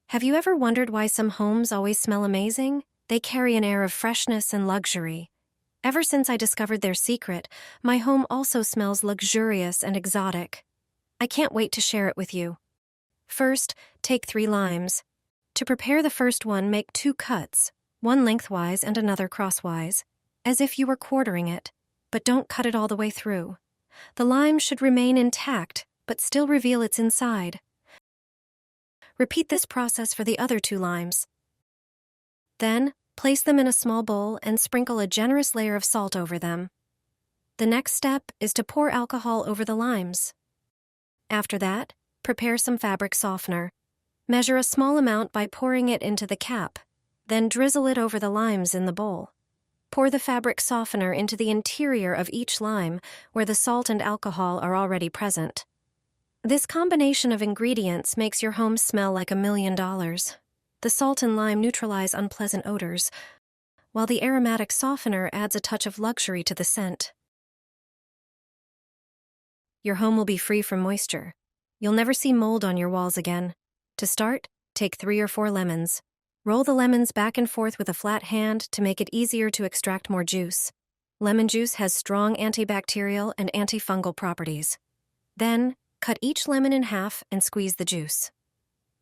Have you ever wondered why some homes always smell amazing? They carry an air of freshness and luxury. Ever since I discovered their secret, my home also smells luxurious and exotic. I can't wait to share it with you. First, take 3 limes. To prepare the first one, make 2 cuts, one lengthwise and another crosswise, as if you were quartering it, but don't cut it all the way through. The lime should remain intact, but still reveal its inside. Repeat this process for the other 2 limes. Then, place them in a small bowl and sprinkle a generous layer of salt over them. The next step is to pour alcohol over the limes. After that, prepare some fabric softener. Measure a small amount by pouring it into the cap, then drizzle it over the limes in the bowl. Pour the fabric softener into the interior of each lime, where the salt and alcohol are already present. This combination of ingredients makes your home smell like $1 million. The salt and lime neutralize unpleasant odors, while the aromatic softener adds a touch of luxury to the scent. Your home will be free from moisture. You'll never see mold on your walls again. To start, take 3 or 4 lemons. Roll the lemons back and forth with a flat hand to make it easier to extract more juice. Lemon juice has strong antibacterial and antifungal properties. Then, cut each lemon in half and squeeze the juice.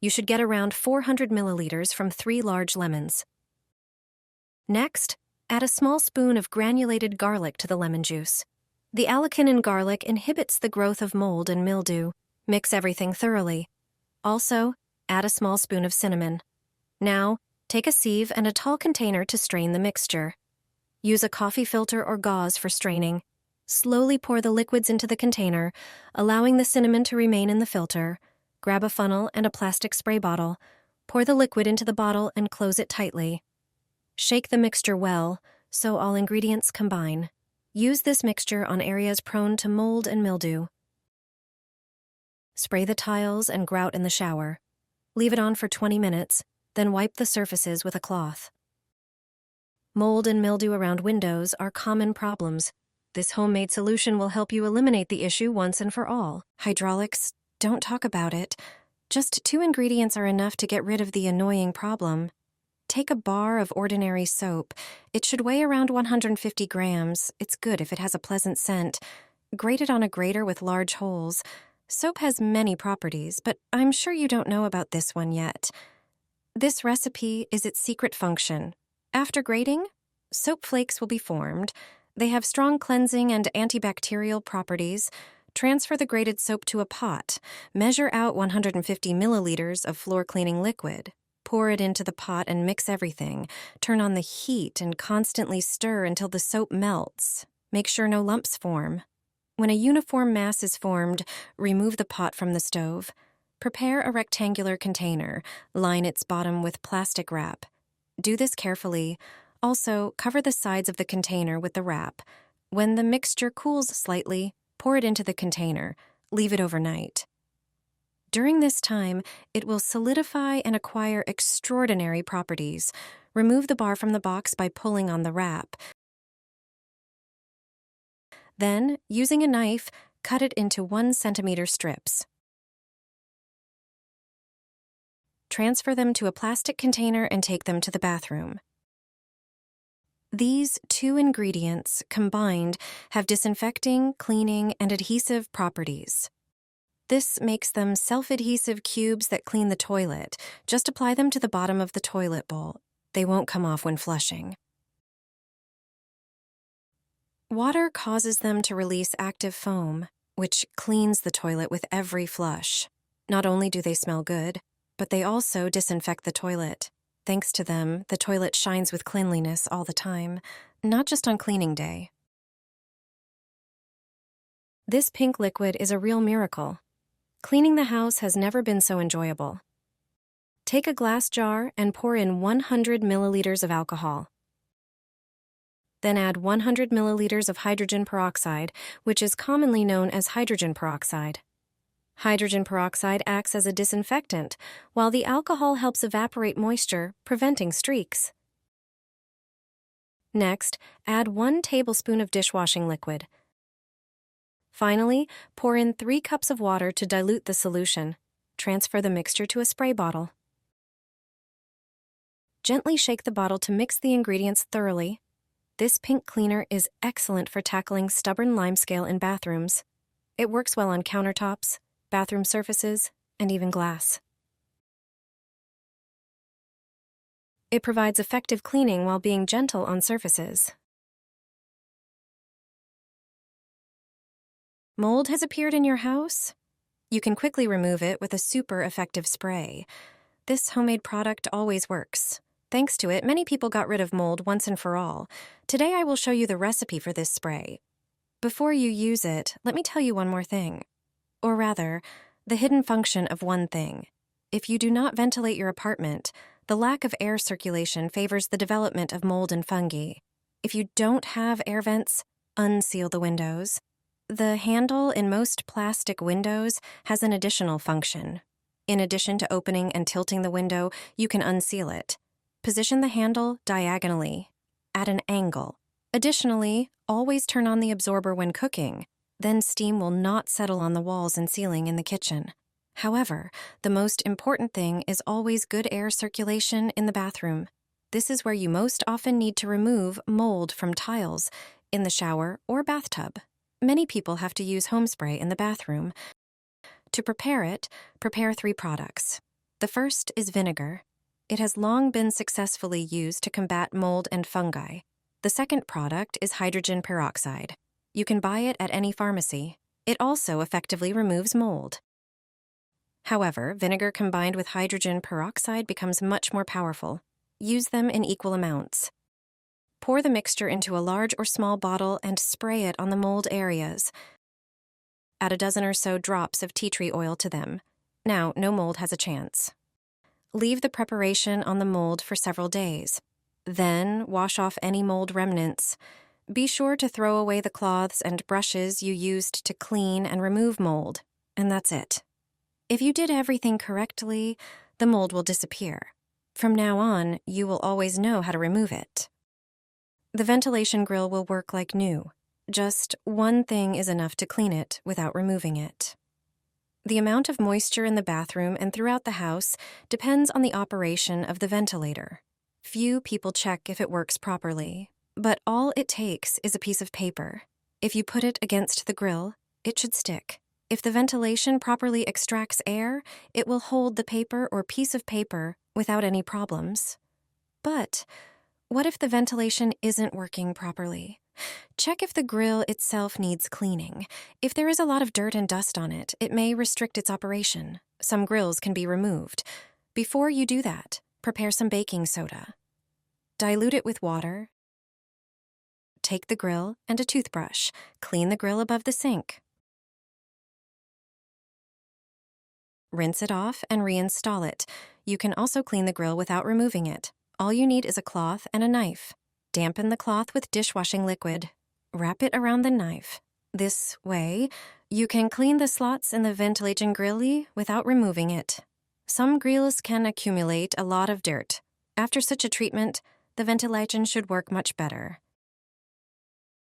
You should get around 400 milliliters from 3 large lemons. Next, add a small spoon of granulated garlic to the lemon juice. The allicin in garlic inhibits the growth of mold and mildew. Mix everything thoroughly. Also, add a small spoon of cinnamon. Now, take a sieve and a tall container to strain the mixture. Use a coffee filter or gauze for straining. Slowly pour the liquids into the container, allowing the cinnamon to remain in the filter. Grab a funnel and a plastic spray bottle. Pour the liquid into the bottle and close it tightly. Shake the mixture well, so all ingredients combine. Use this mixture on areas prone to mold and mildew. Spray the tiles and grout in the shower. Leave it on for 20 minutes, then wipe the surfaces with a cloth. Mold and mildew around windows are common problems. This homemade solution will help you eliminate the issue once and for all. Hydraulics, don't talk about it. Just 2 ingredients are enough to get rid of the annoying problem. Take a bar of ordinary soap. It should weigh around 150 grams. It's good if it has a pleasant scent. Grate it on a grater with large holes. Soap has many properties, but I'm sure you don't know about this one yet. This recipe is its secret function. After grating, soap flakes will be formed. They have strong cleansing and antibacterial properties. Transfer the grated soap to a pot. Measure out 150 milliliters of floor cleaning liquid. Pour it into the pot and mix everything. Turn on the heat and constantly stir until the soap melts. Make sure no lumps form. When a uniform mass is formed, remove the pot from the stove. Prepare a rectangular container. Line its bottom with plastic wrap. Do this carefully. Also, cover the sides of the container with the wrap. When the mixture cools slightly, pour it into the container. Leave it overnight. During this time, it will solidify and acquire extraordinary properties. Remove the bar from the box by pulling on the wrap. Then, using a knife, cut it into 1 centimeter strips. Transfer them to a plastic container and take them to the bathroom. These 2 ingredients, combined, have disinfecting, cleaning, and adhesive properties. This makes them self-adhesive cubes that clean the toilet. Just apply them to the bottom of the toilet bowl. They won't come off when flushing. Water causes them to release active foam, which cleans the toilet with every flush. Not only do they smell good, but they also disinfect the toilet. Thanks to them, the toilet shines with cleanliness all the time, not just on cleaning day. This pink liquid is a real miracle. Cleaning the house has never been so enjoyable. Take a glass jar and pour in 100 milliliters of alcohol. Then add 100 milliliters of hydrogen peroxide, which is commonly known as hydrogen peroxide. Hydrogen peroxide acts as a disinfectant, while the alcohol helps evaporate moisture, preventing streaks. Next, add 1 tablespoon of dishwashing liquid. Finally, pour in 3 cups of water to dilute the solution. Transfer the mixture to a spray bottle. Gently shake the bottle to mix the ingredients thoroughly. This pink cleaner is excellent for tackling stubborn limescale in bathrooms. It works well on countertops, bathroom surfaces, and even glass. It provides effective cleaning while being gentle on surfaces. Mold has appeared in your house? You can quickly remove it with a super effective spray. This homemade product always works. Thanks to it, many people got rid of mold once and for all. Today I will show you the recipe for this spray. Before you use it, let me tell you one more thing. Or rather, the hidden function of one thing. If you do not ventilate your apartment, the lack of air circulation favors the development of mold and fungi. If you don't have air vents, unseal the windows. The handle in most plastic windows has an additional function. In addition to opening and tilting the window, you can unseal it. Position the handle diagonally, at an angle. Additionally, always turn on the absorber when cooking. Then steam will not settle on the walls and ceiling in the kitchen. However, the most important thing is always good air circulation in the bathroom. This is where you most often need to remove mold from tiles, in the shower or bathtub. Many people have to use home spray in the bathroom. To prepare it, prepare 3 products. The first is vinegar. It has long been successfully used to combat mold and fungi. The second product is hydrogen peroxide. You can buy it at any pharmacy. It also effectively removes mold. However, vinegar combined with hydrogen peroxide becomes much more powerful. Use them in equal amounts. Pour the mixture into a large or small bottle and spray it on the mold areas. Add a dozen or so drops of tea tree oil to them. Now, no mold has a chance. Leave the preparation on the mold for several days. Then, wash off any mold remnants. Be sure to throw away the cloths and brushes you used to clean and remove mold, and that's it. If you did everything correctly, the mold will disappear. From now on, you will always know how to remove it. The ventilation grill will work like new. Just one thing is enough to clean it without removing it. The amount of moisture in the bathroom and throughout the house depends on the operation of the ventilator. Few people check if it works properly, but all it takes is a piece of paper. If you put it against the grill, it should stick. If the ventilation properly extracts air, it will hold the paper or piece of paper without any problems. But what if the ventilation isn't working properly? Check if the grill itself needs cleaning. If there is a lot of dirt and dust on it, it may restrict its operation. Some grills can be removed. Before you do that, prepare some baking soda. Dilute it with water. Take the grill and a toothbrush. Clean the grill above the sink. Rinse it off and reinstall it. You can also clean the grill without removing it. All you need is a cloth and a knife. Dampen the cloth with dishwashing liquid. Wrap it around the knife. This way, you can clean the slots in the ventilation grill without removing it. Some grills can accumulate a lot of dirt. After such a treatment, the ventilation should work much better.